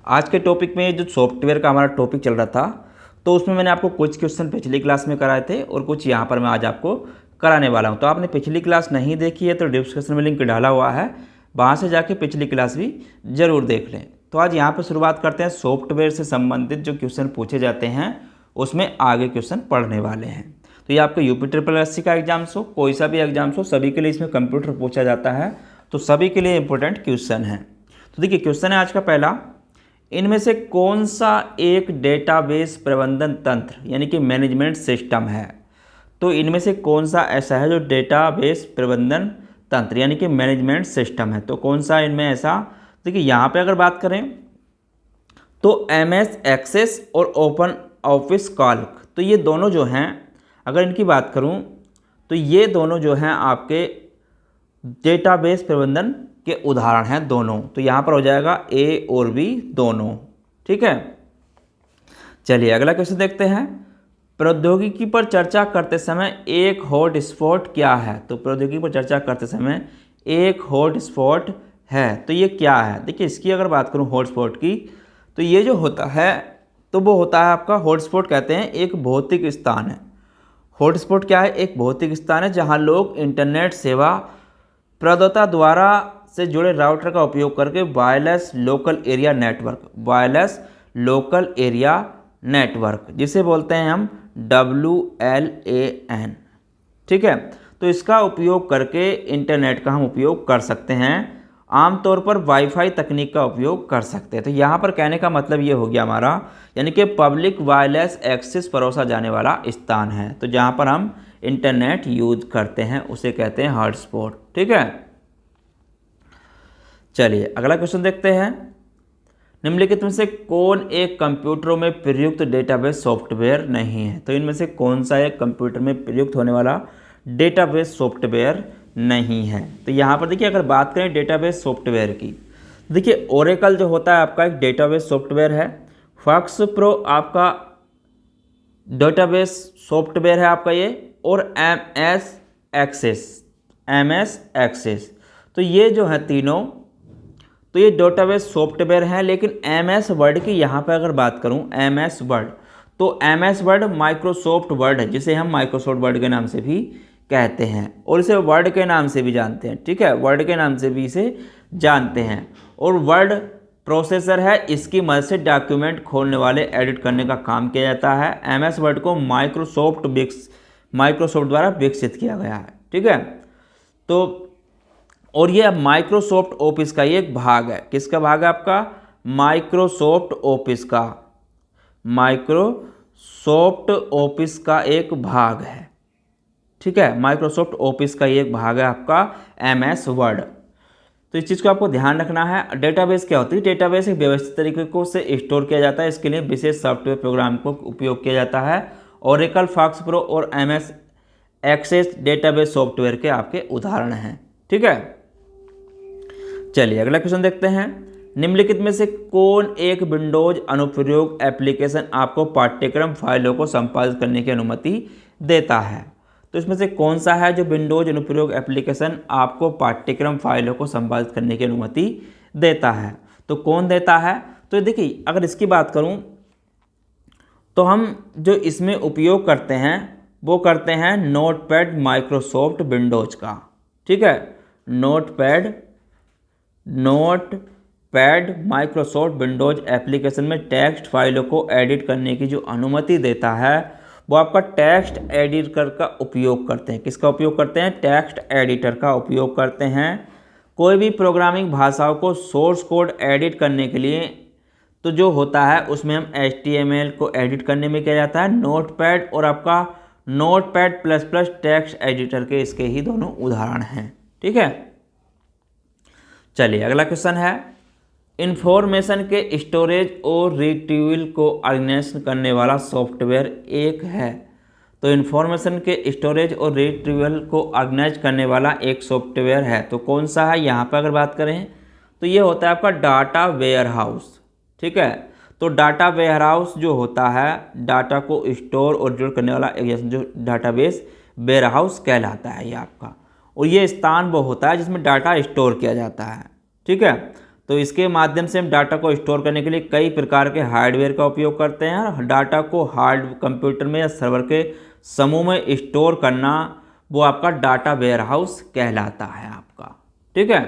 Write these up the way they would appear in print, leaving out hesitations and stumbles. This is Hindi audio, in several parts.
आज के टॉपिक में जो सॉफ्टवेयर का हमारा टॉपिक चल रहा था, तो उसमें मैंने आपको कुछ क्वेश्चन पिछली क्लास में कराए थे और कुछ यहाँ पर मैं आज आपको कराने वाला हूँ। तो आपने पिछली क्लास नहीं देखी है तो डिस्क्रिप्शन में लिंक डाला हुआ है, वहाँ से जाके पिछली क्लास भी ज़रूर देख लें। तो आज यहाँ पर शुरुआत करते हैं। सॉफ्टवेयर से संबंधित जो क्वेश्चन पूछे जाते हैं उसमें आगे क्वेश्चन पढ़ने वाले हैं। तो ये आपका यूपी का एग्जाम्स हो, कोई सा भी एग्जाम्स हो, सभी के लिए इसमें कंप्यूटर पूछा जाता है, तो सभी के लिए इंपॉर्टेंट क्वेश्चन है। तो देखिए क्वेश्चन है आज का पहला, इनमें से कौन सा एक डेटाबेस प्रबंधन तंत्र यानी कि मैनेजमेंट सिस्टम है। तो इनमें से कौन सा ऐसा है जो डेटाबेस प्रबंधन तंत्र यानी कि मैनेजमेंट सिस्टम है। तो कौन सा इनमें ऐसा, देखिए यहाँ पे अगर बात करें तो MS एक्सेस और ओपन ऑफिस कैल्क, तो ये दोनों जो हैं, अगर इनकी बात करूँ तो ये दोनों जो हैं आपके डेटाबेस प्रबंधन के उदाहरण हैं दोनों। तो यहाँ पर हो जाएगा A और B दोनों, ठीक है। चलिए अगला क्वेश्चन देखते हैं। प्रौद्योगिकी पर चर्चा करते समय एक हॉट स्पॉट क्या है। तो प्रौद्योगिकी पर चर्चा करते समय एक हॉट स्पॉट है, तो ये क्या है। देखिए इसकी अगर बात करूँ हॉट स्पॉट की, तो ये जो होता है तो वो होता है आपका हॉट स्पॉट कहते हैं एक भौतिक स्थान है। हॉट स्पॉट क्या है, एक भौतिक स्थान है जहाँ लोग इंटरनेट सेवा प्रदाता द्वारा से जुड़े राउटर का उपयोग करके वायरलेस लोकल एरिया नेटवर्क जिसे बोलते हैं हम WLAN, ठीक है। तो इसका उपयोग करके इंटरनेट का हम उपयोग कर सकते हैं, आमतौर पर वाईफाई तकनीक का उपयोग कर सकते हैं। तो यहाँ पर कहने का मतलब ये हो गया हमारा, यानी कि पब्लिक वायरलेस एक्सेस परोसा जाने वाला स्थान है। तो जहाँ पर हम इंटरनेट यूज करते हैं उसे कहते हैं हॉटस्पॉट, ठीक है। चलिए अगला क्वेश्चन देखते हैं। निम्नलिखित में से कौन एक कंप्यूटरों में प्रयुक्त डेटाबेस सॉफ्टवेयर नहीं है। तो इनमें से कौन सा एक कंप्यूटर में प्रयुक्त होने वाला डेटाबेस सॉफ्टवेयर नहीं है। तो यहाँ पर देखिए अगर बात करें डेटाबेस सॉफ्टवेयर की, देखिए ओरेकल जो होता है आपका एक डेटाबेस सॉफ्टवेयर है, फॉक्स प्रो आपका डेटाबेस सॉफ्टवेयर है आपका ये, और MS एक्सेस, तो ये जो है तीनों, तो ये डेटाबेस सॉफ्टवेयर हैं। लेकिन MS वर्ड की यहाँ पर अगर बात करूँ, MS वर्ड, तो MS वर्ड माइक्रोसॉफ्ट वर्ड है, जिसे हम माइक्रोसॉफ्ट वर्ड के नाम से भी कहते हैं और इसे वर्ड के नाम से भी जानते हैं, ठीक है। वर्ड के नाम से भी इसे जानते हैं और वर्ड प्रोसेसर है, इसकी मदद से डॉक्यूमेंट खोलने वाले एडिट करने का काम किया जाता है। MS वर्ड को माइक्रोसॉफ्ट द्वारा विकसित किया गया है, ठीक है। तो और ये माइक्रोसॉफ्ट ऑफिस का ये एक भाग है। किसका भाग है आपका, माइक्रोसॉफ्ट ऑफिस का एक भाग है, ठीक है। माइक्रोसॉफ्ट ऑफिस का ये एक भाग है आपका MS वर्ड। तो इस चीज़ को आपको ध्यान रखना है। डेटाबेस क्या होती है, डेटाबेस एक व्यवस्थित तरीके से स्टोर किया जाता है, इसके लिए विशेष सॉफ्टवेयर प्रोग्राम को उपयोग किया जाता है। ओरेकल, फॉक्स प्रो और MS एक्सेस डेटाबेस सॉफ्टवेयर के आपके उदाहरण हैं, ठीक है। चलिए अगला क्वेश्चन देखते हैं। निम्नलिखित में से कौन एक विंडोज अनुप्रयोग एप्लीकेशन आपको पाठ्यक्रम फाइलों को संपादित करने की अनुमति देता है। तो इसमें से कौन सा है जो विंडोज अनुप्रयोग एप्लीकेशन आपको पाठ्यक्रम फाइलों को संपादित करने की अनुमति देता है। तो कौन देता है, तो देखिए अगर इसकी बात करूं तो हम जो इसमें उपयोग करते हैं वो करते हैं नोटपैड माइक्रोसॉफ्ट विंडोज का, ठीक है। नोटपैड माइक्रोसॉफ्ट विंडोज एप्लीकेशन में टेक्स्ट फाइलों को एडिट करने की जो अनुमति देता है वो आपका टेक्स्ट एडिटर का उपयोग करते हैं। किसका उपयोग करते हैं, टेक्स्ट एडिटर का उपयोग करते हैं। कोई भी प्रोग्रामिंग भाषाओं को सोर्स कोड एडिट करने के लिए तो जो होता है उसमें हम HTML को एडिट करने में किया जाता है नोटपैड, और आपका नोटपैड++ टेक्स्ट एडिटर के इसके ही दोनों उदाहरण हैं, ठीक है। चलिए अगला क्वेश्चन है। इंफॉर्मेशन के स्टोरेज और रिट्रीवल को ऑर्गेनाइज करने वाला सॉफ्टवेयर एक है। तो इंफॉर्मेशन के स्टोरेज और रिट्रीवल को ऑर्गेनाइज करने वाला एक सॉफ्टवेयर है, तो कौन सा है। यहाँ पर अगर बात करें तो ये होता है आपका डाटा वेयरहाउस, ठीक है। तो डाटा वेयरहाउस जो होता है डाटा को स्टोर और जोड़ करने वाला एक जो डाटाबेस वेयरहाउस कहलाता है ये आपका, और ये स्थान वो होता है जिसमें डाटा स्टोर किया जाता है, ठीक है। तो इसके माध्यम से हम डाटा को स्टोर करने के लिए कई प्रकार के हार्डवेयर का उपयोग करते हैं और डाटा को हार्ड कंप्यूटर में या सर्वर के समूह में स्टोर करना वो आपका डाटा वेयरहाउस कहलाता है आपका। ठीक है,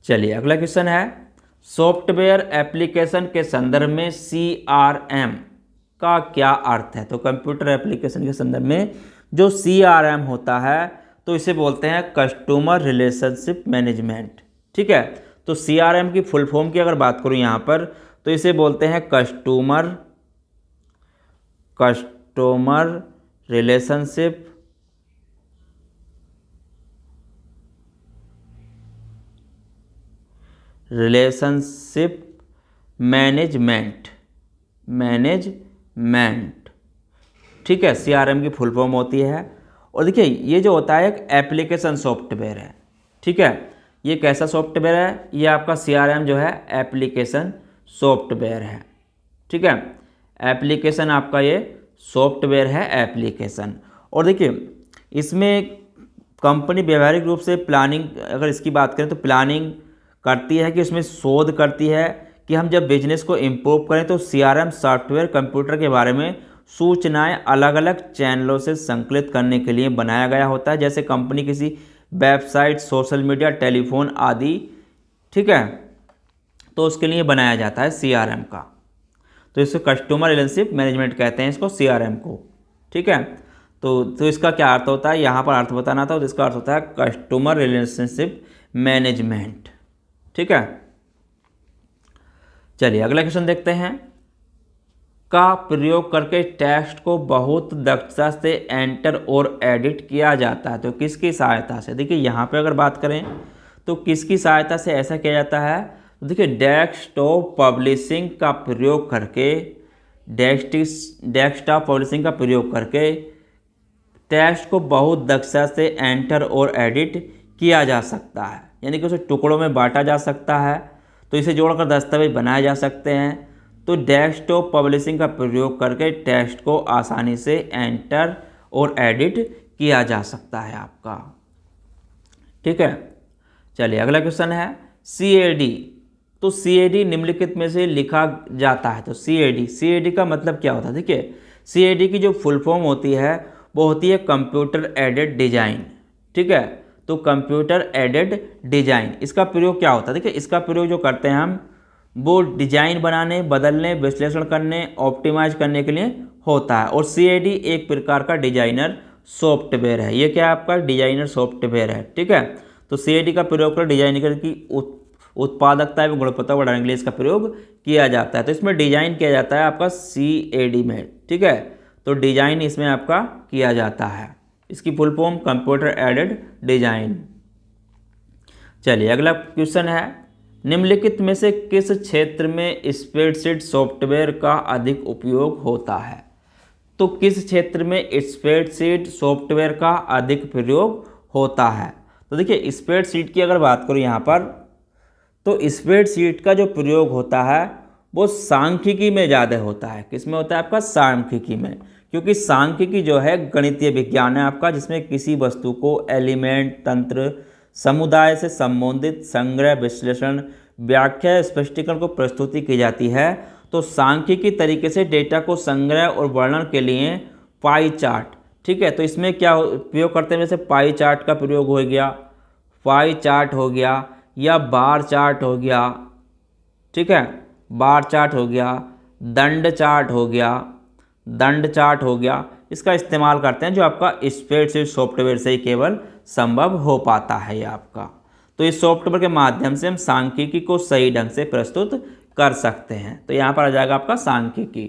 चलिए अगला क्वेश्चन है, सॉफ्टवेयर एप्लीकेशन के संदर्भ में CRM का क्या अर्थ है। तो कंप्यूटर एप्लीकेशन के संदर्भ में जो CRM होता है तो इसे बोलते हैं कस्टमर रिलेशनशिप मैनेजमेंट। ठीक है, तो CRM की फुल फॉर्म की अगर बात करूं यहाँ पर तो इसे बोलते हैं कस्टमर रिलेशनशिप मैनेजमेंट। ठीक है, CRM की फुल फॉर्म होती है। और देखिए ये जो होता है एक एप्लीकेशन सॉफ्टवेयर है। ठीक है, ये कैसा सॉफ्टवेयर है, ये आपका CRM जो है एप्लीकेशन सॉफ्टवेयर है। ठीक है, एप्लीकेशन आपका ये सॉफ्टवेयर है एप्लीकेशन। और देखिए इसमें कंपनी व्यावहारिक रूप से प्लानिंग, अगर इसकी बात करें तो प्लानिंग करती है कि उसमें शोध करती है कि हम जब बिजनेस को इम्प्रूव करें तो CRM सॉफ्टवेयर कंप्यूटर के बारे में सूचनाएं अलग अलग चैनलों से संकलित करने के लिए बनाया गया होता है, जैसे कंपनी किसी वेबसाइट, सोशल मीडिया, टेलीफोन आदि। ठीक है, तो उसके लिए बनाया जाता है CRM का। तो इसको कस्टमर रिलेशनशिप मैनेजमेंट कहते हैं, इसको CRM को। ठीक है, तो इसका क्या अर्थ होता है, यहाँ पर अर्थ बताना था, तो इसका अर्थ होता है कस्टमर रिलेशनशिप मैनेजमेंट। ठीक है, चलिए अगला क्वेश्चन देखते हैं, का प्रयोग करके टेक्स्ट को बहुत दक्षता से एंटर और एडिट किया जाता है। तो किसकी सहायता से, देखिए यहाँ पे अगर बात करें तो किसकी सहायता से ऐसा किया जाता है, तो देखिए डेस्कटॉप पब्लिशिंग का प्रयोग करके, डेस्कटॉप पब्लिशिंग का प्रयोग करके टेक्स्ट को बहुत दक्षता से एंटर और एडिट किया जा सकता है, यानी कि उसे टुकड़ों में बांटा जा सकता है, तो इसे जोड़कर दस्तावेज बनाए जा सकते हैं। तो डेस्कटॉप पब्लिशिंग का प्रयोग करके टेक्स्ट को आसानी से एंटर और एडिट किया जा सकता है आपका। ठीक है, चलिए अगला क्वेश्चन है, CAD। तो CAD निम्नलिखित में से लिखा जाता है। तो CAD का मतलब क्या होता है, देखिए CAD की जो फुल फॉर्म होती है वो होती है कंप्यूटर एडेड डिजाइन। ठीक है, तो कंप्यूटर एडेड डिजाइन, इसका प्रयोग क्या होता है, देखिए इसका प्रयोग जो करते हैं हम वो डिजाइन बनाने, बदलने, विश्लेषण करने, ऑप्टिमाइज करने के लिए होता है। और CAD एक प्रकार का डिजाइनर सॉफ्टवेयर है। ये क्या है आपका डिजाइनर सॉफ्टवेयर है। ठीक है, तो CAD का प्रयोग कर डिजाइनर की उत्पादकता एवं गुणवत्ता बढ़ाने के लिए इसका प्रयोग किया जाता है। तो इसमें डिजाइन किया जाता है आपका CAD में। ठीक है, तो डिजाइन इसमें आपका किया जाता है, इसकी full form computer aided design. चलिए अगला क्वेश्चन है, निम्नलिखित में से किस क्षेत्र में स्प्रेडशीट सॉफ्टवेयर का अधिक उपयोग होता है। तो किस क्षेत्र में स्प्रेडशीट सॉफ्टवेयर का अधिक प्रयोग होता है। तो देखिए स्प्रेडशीट की अगर बात करूँ यहाँ पर, तो स्प्रेडशीट का जो प्रयोग होता है वो सांख्यिकी में ज़्यादा होता है। किसमें होता है आपका, सांख्यिकी में, क्योंकि सांख्यिकी जो है गणितीय विज्ञान है आपका, जिसमें किसी वस्तु को एलिमेंट, तंत्र, समुदाय से संबंधित संग्रह, विश्लेषण, व्याख्या, स्पष्टीकरण को प्रस्तुति की जाती है। तो सांख्यिकी तरीके से डेटा को संग्रह और वर्णन के लिए पाई चार्ट, ठीक है, तो इसमें क्या उपयोग करते हैं, जैसे पाई चार्ट का प्रयोग हो गया, पाई चार्ट हो गया या बार चार्ट हो गया। ठीक है, बार चार्ट हो गया, दंड चार्ट हो गया, दंड चार्ट हो गया, इसका इस्तेमाल करते हैं, जो आपका स्प्रेडशीट सॉफ्टवेयर से ही केवल संभव हो पाता है ये आपका। तो इस सॉफ्टवेयर के माध्यम से हम सांख्यिकी को सही ढंग से प्रस्तुत कर सकते हैं। तो यहाँ पर आ जाएगा आपका सांख्यिकी।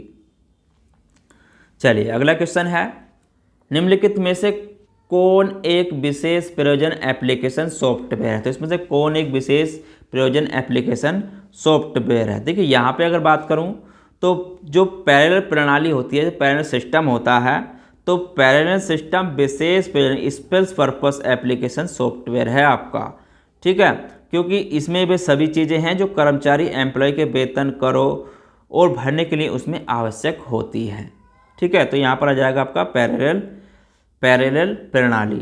चलिए अगला क्वेश्चन है, निम्नलिखित में से कौन एक विशेष प्रयोजन एप्लीकेशन सॉफ्टवेयर है। तो इसमें से कौन एक विशेष प्रयोजन एप्लीकेशन सॉफ्टवेयर है। देखिए यहाँ पे अगर बात करूँ तो जो पैरेलल प्रणाली होती है, जो पैरेलल सिस्टम होता है, तो पैरेलल सिस्टम विशेष प्रयोजन स्पेशल पर्पस एप्लीकेशन सॉफ्टवेयर है आपका। ठीक है, क्योंकि इसमें वे सभी चीज़ें हैं जो कर्मचारी एम्प्लॉय के वेतन, करों और भरने के लिए उसमें आवश्यक होती हैं। ठीक है, तो यहाँ पर आ जाएगा आपका पैरेलल प्रणाली।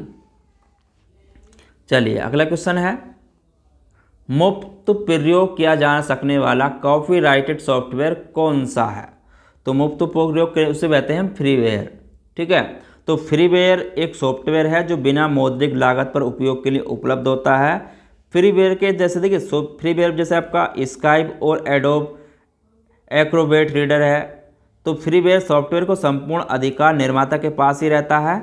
चलिए अगला क्वेश्चन है, मुफ्त प्रयोग किया जा सकने वाला कॉपीराइटेड सॉफ्टवेयर कौन सा है? तो मुफ्त प्रयोग उसे कहते हैं हम फ्रीवेयर। ठीक है, तो फ्रीवेयर एक सॉफ्टवेयर है जो बिना मौद्रिक लागत पर उपयोग के लिए उपलब्ध होता है। फ्रीवेयर के जैसे देखिए, फ्रीवेयर जैसे आपका स्काइप और एडोब एक्रोबेट रीडर है। तो फ्रीवेयर सॉफ्टवेयर को संपूर्ण अधिकार निर्माता के पास ही रहता है।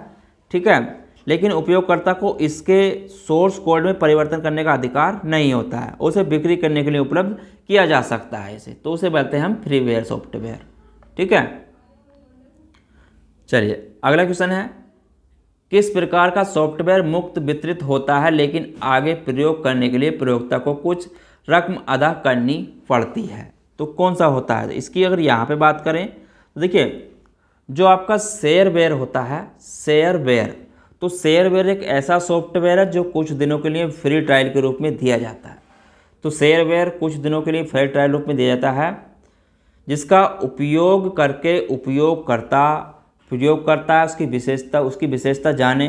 ठीक है, लेकिन उपयोगकर्ता को इसके सोर्स कोड में परिवर्तन करने का अधिकार नहीं होता है। उसे बिक्री करने के लिए उपलब्ध किया जा सकता है इसे, तो उसे बोलते हैं हम फ्रीवेयर सॉफ्टवेयर। ठीक है, चलिए अगला क्वेश्चन है, किस प्रकार का सॉफ्टवेयर मुफ्त वितरित होता है लेकिन आगे प्रयोग करने के लिए प्रयोक्ता को कुछ रकम अदा करनी पड़ती है? तो कौन सा होता है? इसकी अगर यहाँ पे बात करें तो देखिए, जो आपका शेयरवेयर होता है, शेयरवेयर, तो शेयरवेयर एक ऐसा सॉफ्टवेयर है जो कुछ दिनों के लिए फ्री ट्रायल के रूप में दिया जाता है। तो शेयरवेयर कुछ दिनों के लिए फ्री ट्रायल रूप में दिया जाता है, जिसका उपयोग करके उपयोगकर्ता उसकी विशेषता जाने,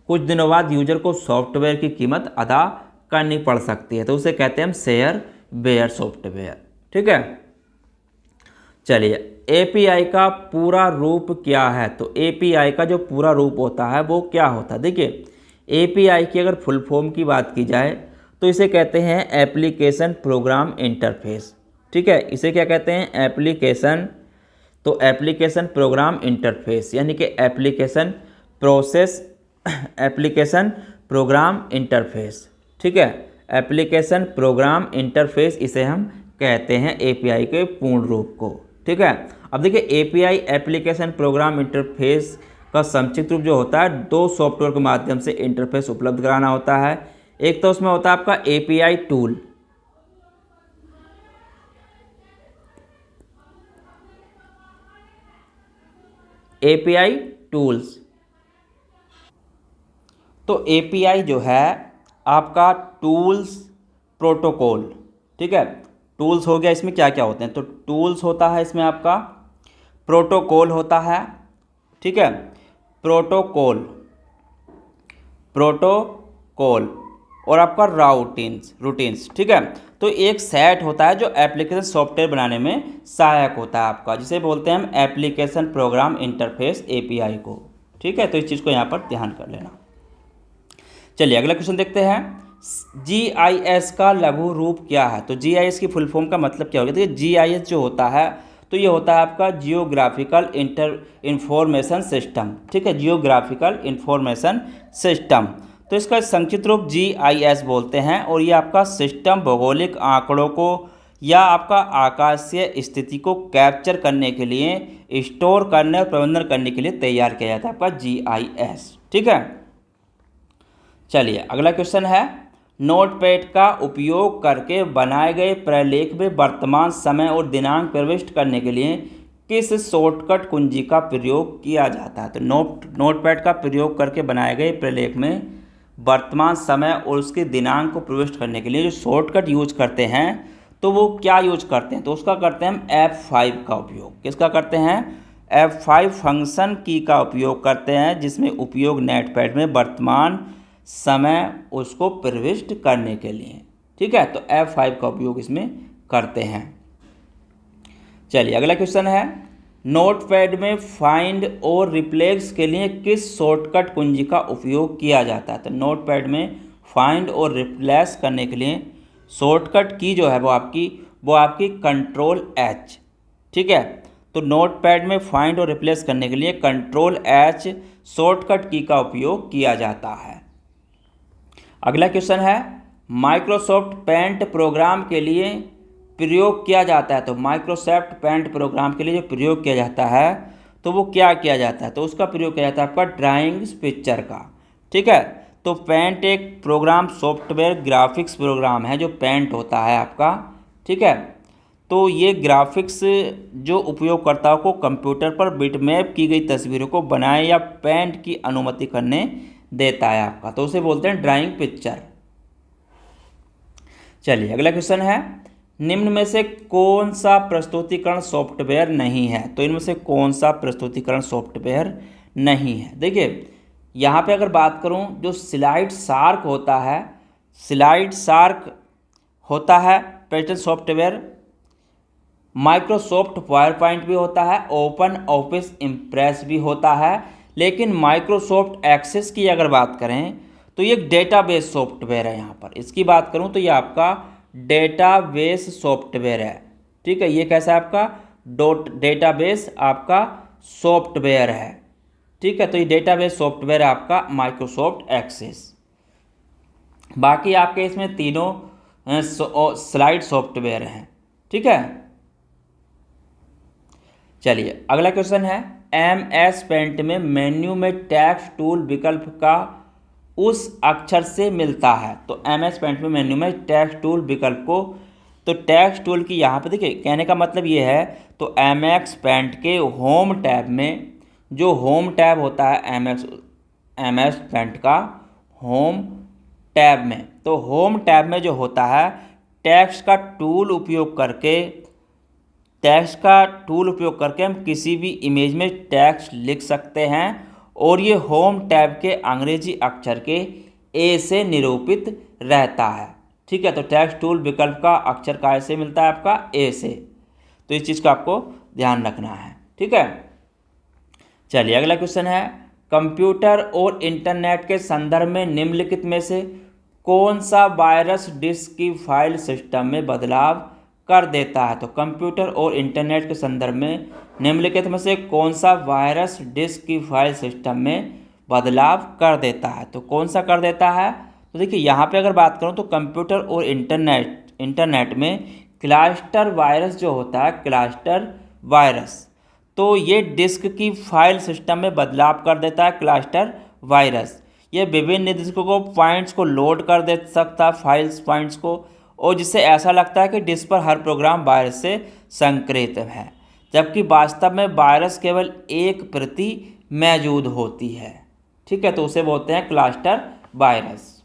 कुछ दिनों बाद यूजर को सॉफ्टवेयर की कीमत अदा करनी पड़ सकती है। तो उसे कहते हैं हम शेयरवेयर सॉफ्टवेयर। ठीक है, चलिए एपीआई का पूरा रूप क्या है? तो एपीआई का जो पूरा रूप होता है वो क्या होता है? देखिए, एपीआई की अगर फुल फॉर्म की बात की जाए तो इसे कहते हैं एप्लीकेशन प्रोग्राम इंटरफेस। ठीक है, इसे क्या कहते हैं? एप्लीकेशन, तो एप्लीकेशन प्रोग्राम इंटरफेस यानी कि एप्लीकेशन प्रोग्राम इंटरफेस। ठीक है, एप्लीकेशन प्रोग्राम इंटरफेस इसे हम कहते हैं एपीआई के पूर्ण रूप को। ठीक है, अब देखिए एपीआई एप्लीकेशन प्रोग्राम इंटरफेस का संक्षिप्त रूप जो होता है, दो सॉफ्टवेयर के माध्यम से इंटरफेस उपलब्ध कराना होता है। एक तो उसमें होता है आपका एपीआई टूल, एपीआई टूल्स। तो एपीआई जो है आपका टूल्स प्रोटोकॉल। ठीक है, टूल्स हो गया, इसमें क्या क्या होते हैं? तो टूल्स होता है इसमें आपका, प्रोटोकॉल होता है। ठीक है, प्रोटोकॉल और आपका रूटीन्स। ठीक है, तो एक सेट होता है जो एप्लीकेशन सॉफ्टवेयर बनाने में सहायक होता है आपका, जिसे बोलते हैं हम एप्लीकेशन प्रोग्राम इंटरफेस एपीआई को। ठीक है, तो इस चीज़ को यहाँ पर ध्यान कर लेना। चलिए अगला क्वेश्चन देखते हैं, जीआईएस का लघु रूप क्या है? तो जीआईएस की फुल फॉर्म का मतलब क्या होगा? देखिए जीआईएस जो होता है तो ये होता है आपका जियोग्राफिकल इंफॉर्मेशन सिस्टम। ठीक है, जियोग्राफिकल इंफॉर्मेशन सिस्टम, तो इसका संक्षिप्त रूप जीआईएस बोलते हैं। और ये आपका सिस्टम भौगोलिक आंकड़ों को या आपका आकाशीय स्थिति को कैप्चर करने के लिए, स्टोर करने और प्रबंधन करने के लिए तैयार किया जाता है आपका जीआईएस। ठीक है, चलिए अगला क्वेश्चन है, नोटपैड का उपयोग करके बनाए गए प्रलेख में वर्तमान समय और दिनांक प्रविष्ट करने के लिए किस शॉर्टकट कुंजी का प्रयोग किया जाता है? तो नोटपैड का प्रयोग करके बनाए गए प्रलेख में वर्तमान समय और उसके दिनांक को प्रविष्ट करने के लिए जो शॉर्टकट यूज करते हैं, तो वो क्या यूज करते हैं? तो उसका करते हैं हम F5 का उपयोग। किसका करते हैं? F5 फंक्शन की का उपयोग करते हैं, जिसमें उपयोग नोटपैड में वर्तमान समय उसको प्रविष्ट करने के लिए। ठीक है, तो F5 का उपयोग इसमें करते हैं। चलिए अगला क्वेश्चन है, नोटपैड में फाइंड और रिप्लेस के लिए किस शॉर्टकट कुंजी का उपयोग किया जाता है? तो नोटपैड में फाइंड और रिप्लेस करने के लिए शॉर्टकट की जो है वो आपकी Ctrl+H। ठीक है, तो नोटपैड में फाइंड और रिप्लेस करने के लिए Ctrl+H शॉर्टकट की का उपयोग किया जाता है। अगला क्वेश्चन है, माइक्रोसॉफ्ट पेंट प्रोग्राम के लिए प्रयोग किया जाता है। तो माइक्रोसॉफ्ट पेंट प्रोग्राम के लिए जो प्रयोग किया जाता है तो वो क्या किया जाता है? तो उसका प्रयोग किया जाता है आपका ड्राइंग पिक्चर का। ठीक है, तो पेंट एक प्रोग्राम सॉफ्टवेयर ग्राफिक्स प्रोग्राम है जो पेंट होता है आपका। ठीक है, तो ये ग्राफिक्स जो उपयोगकर्ताओं को कंप्यूटर पर बिटमैप की गई तस्वीरों को बनाए या पेंट की अनुमति करने देता है आपका, तो उसे बोलते हैं ड्राइंग पिक्चर। चलिए अगला क्वेश्चन है, निम्न में से कौन सा प्रस्तुतिकरण सॉफ्टवेयर नहीं है? तो इनमें से कौन सा प्रस्तुतिकरण सॉफ्टवेयर नहीं है? देखिए यहाँ पे अगर बात करूँ, जो स्लाइड शार्क होता है, स्लाइड शार्क होता है presentation software, Microsoft power point भी होता है, ओपन ऑफिस इम्प्रेस भी होता है। लेकिन माइक्रोसॉफ्ट एक्सेस की अगर बात करें तो ये एक डेटाबेस सॉफ्टवेयर है। यहाँ पर इसकी बात करूँ तो ये आपका डेटाबेस सॉफ्टवेयर है। ठीक है, ये कैसा है आपका डेटाबेस आपका सॉफ्टवेयर है। ठीक है, तो ये डेटाबेस सॉफ्टवेयर है आपका माइक्रोसॉफ्ट एक्सेस। बाकी आपके इसमें तीनों स्लाइड सॉफ्टवेयर हैं। ठीक है, चलिए अगला क्वेश्चन है, MS पेंट में मेन्यू में टेक्स्ट टूल विकल्प का उस अक्षर से मिलता है। तो MS पेंट में मेन्यू में टेक्स्ट टूल विकल्प को, तो टेक्स्ट टूल की यहाँ पे देखिए कहने का मतलब ये है, तो MS पेंट के होम टैब में, जो होम टैब होता है MS पेंट का होम टैब में, तो होम टैब में जो होता है टेक्स्ट का टूल उपयोग करके हम किसी भी इमेज में टेक्स्ट लिख सकते हैं और ये होम टैब के अंग्रेजी अक्षर के ए से निरूपित रहता है। ठीक है, तो टेक्स्ट टूल विकल्प का अक्षर काय से मिलता है आपका ए से, तो इस चीज़ का आपको ध्यान रखना है। ठीक है, चलिए अगला क्वेश्चन है, कंप्यूटर और इंटरनेट के संदर्भ में निम्नलिखित में से कौन सा वायरस डिस्क की फाइल सिस्टम में बदलाव कर देता है। तो कंप्यूटर और इंटरनेट के संदर्भ में निम्नलिखित में से कौन सा वायरस डिस्क की फाइल सिस्टम में बदलाव कर देता है। तो कौन सा कर देता है, तो देखिए यहाँ पे अगर बात करूँ तो कंप्यूटर और इंटरनेट में क्लस्टर वायरस जो होता है, क्लस्टर वायरस, तो ये डिस्क की फाइल सिस्टम में बदलाव कर देता है। क्लस्टर वायरस ये विभिन्न निर्देशकों को पॉइंट्स को लोड कर दे सकता है, फाइल्स पॉइंट्स को, और जिससे ऐसा लगता है कि डिस्क पर हर प्रोग्राम वायरस से संक्रमित है, जबकि वास्तव में वायरस केवल एक प्रति मौजूद होती है। ठीक है, तो उसे बोलते हैं क्लस्टर वायरस।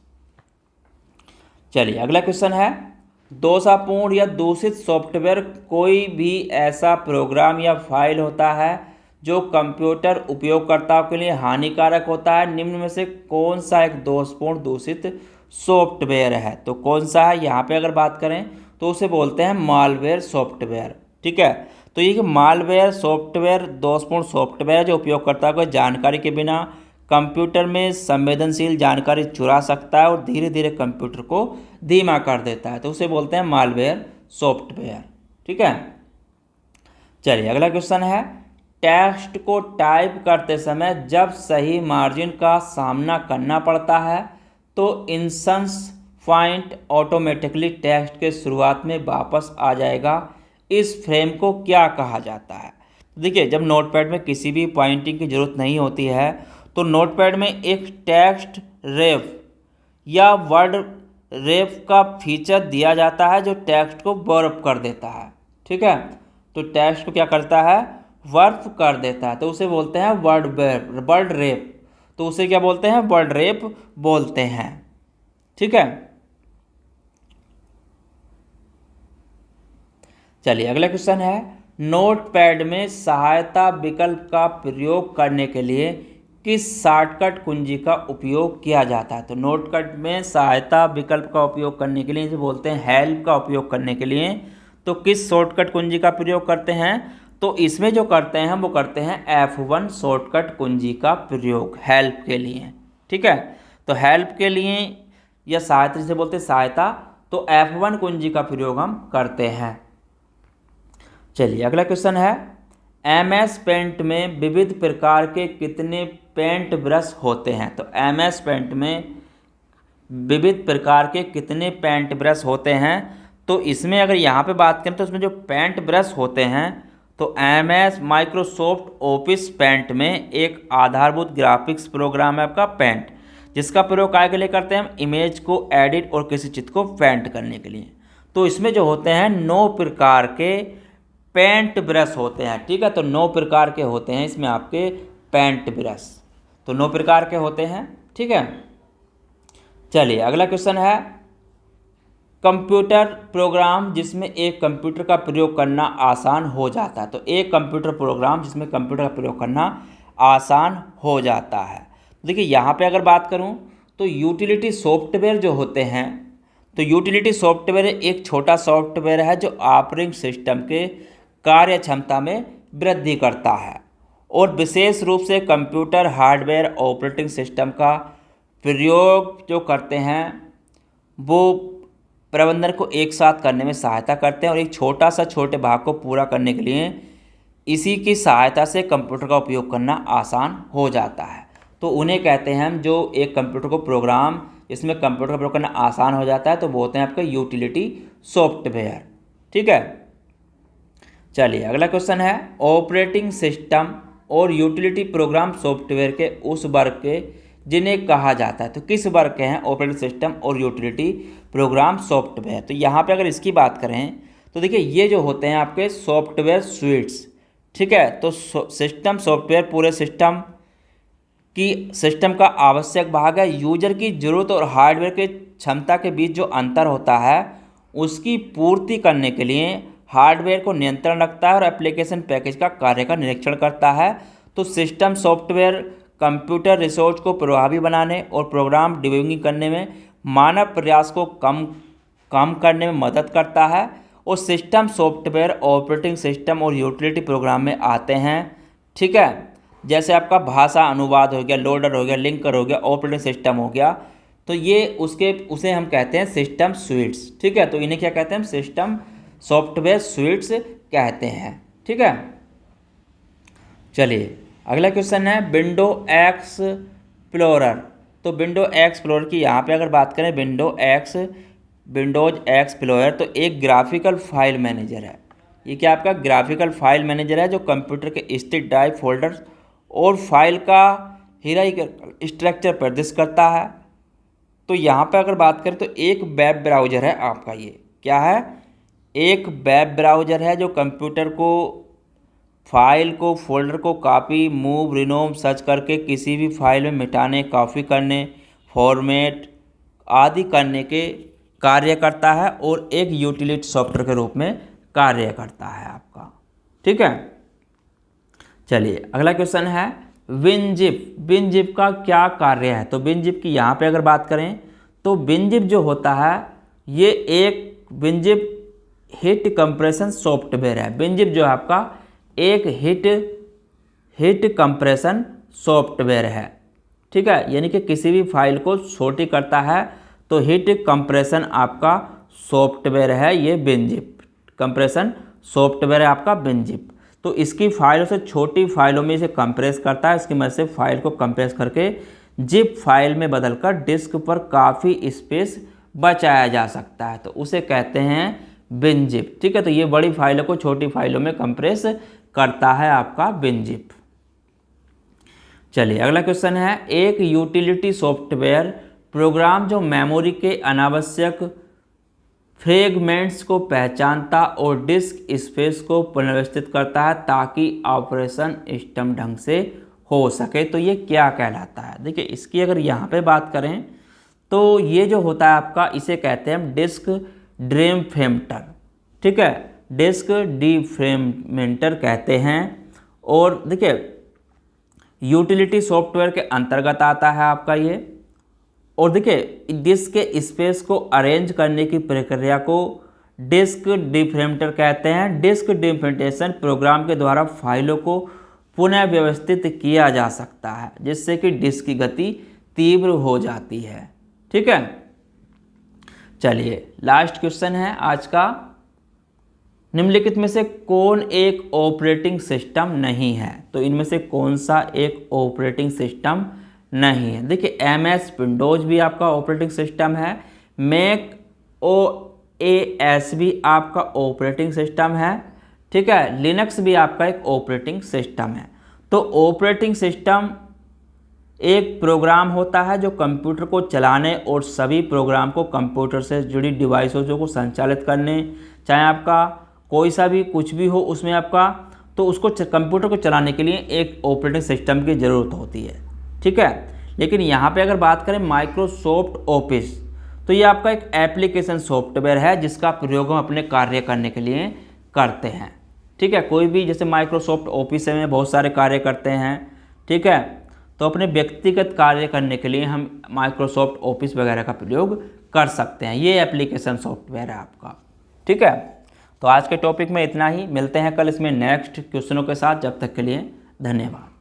चलिए अगला क्वेश्चन है, दोषपूर्ण या दूषित सॉफ्टवेयर कोई भी ऐसा प्रोग्राम या फाइल होता है जो कंप्यूटर उपयोगकर्ताओं के लिए हानिकारक होता है। निम्न में से कौन सा एक दोषपूर्ण दूषित सॉफ्टवेयर है। तो कौन सा है, यहाँ पे अगर बात करें तो उसे बोलते हैं मालवेयर सॉफ्टवेयर। ठीक है, तो ये मालवेयर सॉफ्टवेयर दोषपूर्ण सॉफ्टवेयर जो उपयोगकर्ता को जानकारी के बिना कंप्यूटर में संवेदनशील जानकारी चुरा सकता है और धीरे धीरे कंप्यूटर को धीमा कर देता है, तो उसे बोलते हैं मालवेयर सॉफ्टवेयर। ठीक है, चलिए अगला क्वेश्चन है, टेक्स्ट को टाइप करते समय जब सही मार्जिन का सामना करना पड़ता है तो इंसंस पॉइंट ऑटोमेटिकली टेक्स्ट के शुरुआत में वापस आ जाएगा। इस फ्रेम को क्या कहा जाता है। देखिए जब नोटपैड में किसी भी पॉइंटिंग की ज़रूरत नहीं होती है तो नोटपैड में एक टेक्स्ट रेफ या वर्ड रेफ का फीचर दिया जाता है जो टेक्स्ट को वर्प कर देता है। ठीक है, तो टेक्स्ट को क्या करता है, वर्प कर देता है, तो उसे बोलते हैं वर्ड रेप, तो उसे क्या बोलते हैं, वर्ड रेप बोलते हैं। ठीक है, चलिए अगला क्वेश्चन है, नोटपैड में सहायता विकल्प का प्रयोग करने के लिए किस शॉर्टकट कुंजी का उपयोग किया जाता है। तो नोटपैड में सहायता विकल्प का उपयोग करने के लिए इसे बोलते हैं हेल्प का उपयोग करने के लिए, तो किस शॉर्टकट कुंजी का प्रयोग करते हैं, तो इसमें जो करते हैं वो करते हैं F1 शॉर्टकट कुंजी का प्रयोग हेल्प के लिए। ठीक है, तो हेल्प के लिए या सहायता जिसे बोलते हैं सहायता, तो F1 कुंजी का प्रयोग हम करते हैं। चलिए अगला क्वेश्चन है, MS पेंट में विविध प्रकार के कितने पेंट ब्रश होते हैं। तो MS पेंट में विविध प्रकार के कितने पेंट ब्रश होते हैं, तो इसमें अगर यहाँ पे बात करें तो इसमें जो पेंट ब्रश होते हैं, तो MS माइक्रोसॉफ्ट ऑफिस पेंट में एक आधारभूत ग्राफिक्स प्रोग्राम है आपका पेंट, जिसका प्रयोग काय के लिए करते हैं, हम इमेज को एडिट और किसी चित्र को पेंट करने के लिए। तो इसमें जो होते हैं 9 प्रकार के पेंट ब्रश होते हैं। ठीक है, तो 9 प्रकार के होते हैं इसमें आपके पेंट ब्रश, तो 9 प्रकार के होते हैं। ठीक है, चलिए अगला क्वेश्चन है, कंप्यूटर प्रोग्राम जिसमें एक कंप्यूटर का प्रयोग करना आसान हो जाता है। तो एक कंप्यूटर प्रोग्राम जिसमें कंप्यूटर का प्रयोग करना आसान हो जाता है। देखिए यहाँ पे अगर बात करूँ तो यूटिलिटी सॉफ्टवेयर जो होते हैं, तो यूटिलिटी सॉफ्टवेयर एक छोटा सॉफ्टवेयर है जो ऑपरेटिंग सिस्टम के कार्य क्षमता में वृद्धि करता है और विशेष रूप से कंप्यूटर हार्डवेयर ऑपरेटिंग सिस्टम का प्रयोग जो करते हैं वो प्रबंधन को एक साथ करने में सहायता करते हैं और एक छोटे भाग को पूरा करने के लिए इसी की सहायता से कंप्यूटर का उपयोग करना आसान हो जाता है। तो उन्हें कहते हैं हम जो एक कंप्यूटर को प्रोग्राम इसमें कंप्यूटर का प्रयोग करना आसान हो जाता है तो वो होते हैं आपके यूटिलिटी सॉफ्टवेयर। ठीक है, चलिए अगला क्वेश्चन है ऑपरेटिंग सिस्टम और यूटिलिटी प्रोग्राम सॉफ्टवेयर के उस वर्ग के जिन्हें कहा जाता है। तो किस वर्ग के हैं ऑपरेटिंग सिस्टम और यूटिलिटी प्रोग्राम सॉफ्टवेयर? तो यहाँ पे अगर इसकी बात करें तो देखिए ये जो होते हैं आपके सॉफ्टवेयर स्वीट्स। ठीक है, तो सिस्टम सॉफ्टवेयर पूरे सिस्टम का आवश्यक भाग है। यूजर की ज़रूरत और हार्डवेयर के क्षमता के बीच जो अंतर होता है उसकी पूर्ति करने के लिए हार्डवेयर को नियंत्रण रखता है और एप्लीकेशन पैकेज का कार्य का निरीक्षण करता है। तो सिस्टम सॉफ्टवेयर कंप्यूटर रिसोर्स को प्रभावी बनाने और प्रोग्राम डिबगिंग करने में मानव प्रयास को कम करने में मदद करता है और सिस्टम सॉफ्टवेयर ऑपरेटिंग सिस्टम और यूटिलिटी प्रोग्राम में आते हैं। ठीक है, जैसे आपका भाषा अनुवाद हो गया, लोडर हो गया, लिंकर हो गया, ऑपरेटिंग सिस्टम हो गया, तो ये उसे हम कहते हैं सिस्टम स्वीट्स। ठीक है, तो इन्हें क्या कहते हैं? सिस्टम सॉफ्टवेयर स्वीट्स कहते हैं। ठीक है, चलिए अगला क्वेश्चन है विंडो एक्सप्लोरर। तो विंडो एक्सप्लोरर की यहाँ पे अगर बात करें विंडोज एक्सप्लोरर तो एक ग्राफिकल फाइल मैनेजर है। ये क्या आपका ग्राफिकल फाइल मैनेजर है जो कंप्यूटर के स्थित ड्राइव फोल्डर्स और फाइल का हायरार्किकल स्ट्रक्चर प्रदर्शित करता है। तो यहाँ पे अगर बात करें तो एक वेब ब्राउज़र है आपका। ये क्या है? एक वेब ब्राउज़र है जो कंप्यूटर को फाइल को फोल्डर को कॉपी मूव रिनोम सर्च करके किसी भी फाइल में मिटाने, कॉपी करने, फॉर्मेट आदि करने के कार्य करता है और एक यूटिलिटी सॉफ्टवेयर के रूप में कार्य करता है आपका। ठीक है, चलिए अगला क्वेश्चन है विनजिप। विनजिप का क्या कार्य है? तो विनजिप की यहाँ पे अगर बात करें तो विनजिप जो होता है ये एक विनजिप हिट कंप्रेशन सॉफ्टवेयर है। विनजिप जो है आपका एक हिट कंप्रेशन सॉफ्टवेयर है। ठीक है, यानी कि किसी भी फाइल को छोटी करता है तो हिट कंप्रेशन आपका सॉफ्टवेयर है ये विनजिप। कंप्रेशन सॉफ्टवेयर है आपका विनजिप। तो इसकी फाइलों से छोटी फाइलों में इसे कंप्रेस करता है। इसकी मदद से फाइल को कंप्रेस करके जिप फाइल में बदलकर डिस्क पर काफ़ी स्पेस बचाया जा सकता है, तो उसे कहते हैं विनजिप। ठीक है, तो ये बड़ी फाइलों को छोटी फाइलों में कंप्रेस करता है आपका विनजिप। चलिए अगला क्वेश्चन है एक यूटिलिटी सॉफ्टवेयर प्रोग्राम जो मेमोरी के अनावश्यक फ्रेगमेंट्स को पहचानता और डिस्क स्पेस को पुनर्व्यवस्थित करता है ताकि ऑपरेशन सिस्टम ढंग से हो सके। तो ये क्या कहलाता है? देखिए इसकी अगर यहाँ पे बात करें तो ये जो होता है आपका इसे कहते हैं हम डिस्क डिफ्रेगमेंटर। ठीक है, डिस्क डिफ्रेगमेंटर कहते हैं। और देखिए यूटिलिटी सॉफ्टवेयर के अंतर्गत आता है आपका ये। और देखिए डिस्क के स्पेस को अरेंज करने की प्रक्रिया को डिस्क डिफ्रेगमेंटर कहते हैं। डिस्क डिफ्रेगमेंटेशन प्रोग्राम के द्वारा फाइलों को पुनः व्यवस्थित किया जा सकता है जिससे कि डिस्क की गति तीव्र हो जाती है। ठीक है, चलिए लास्ट क्वेश्चन है आज का, निम्नलिखित में से कौन एक ऑपरेटिंग सिस्टम नहीं है? तो इनमें से कौन सा एक ऑपरेटिंग सिस्टम नहीं है? देखिए MS विंडोज भी आपका ऑपरेटिंग सिस्टम है, मैक OS भी आपका ऑपरेटिंग सिस्टम है। ठीक है, लिनक्स भी आपका एक ऑपरेटिंग सिस्टम है। तो ऑपरेटिंग सिस्टम एक प्रोग्राम होता है जो कंप्यूटर को चलाने और सभी प्रोग्राम को कंप्यूटर से जुड़ी डिवाइसों को संचालित करने, चाहे आपका कोई सा भी कुछ भी हो उसमें आपका, तो उसको कंप्यूटर को चलाने के लिए एक ऑपरेटिंग सिस्टम की ज़रूरत होती है। ठीक है, लेकिन यहाँ पे अगर बात करें माइक्रोसॉफ्ट ऑफिस तो ये आपका एक एप्लीकेशन सॉफ्टवेयर है जिसका प्रयोग हम अपने कार्य करने के लिए करते हैं। ठीक है, कोई भी जैसे माइक्रोसॉफ्ट ऑफिस में बहुत सारे कार्य करते हैं। ठीक है, तो अपने व्यक्तिगत कार्य करने के लिए हम माइक्रोसॉफ्ट ऑफिस वगैरह का प्रयोग कर सकते हैं। ये एप्लीकेशन सॉफ्टवेयर है आपका, ठीक है। तो आज के टॉपिक में इतना ही, मिलते हैं कल इसमें नेक्स्ट क्वेश्चनों के साथ। जब तक के लिए धन्यवाद।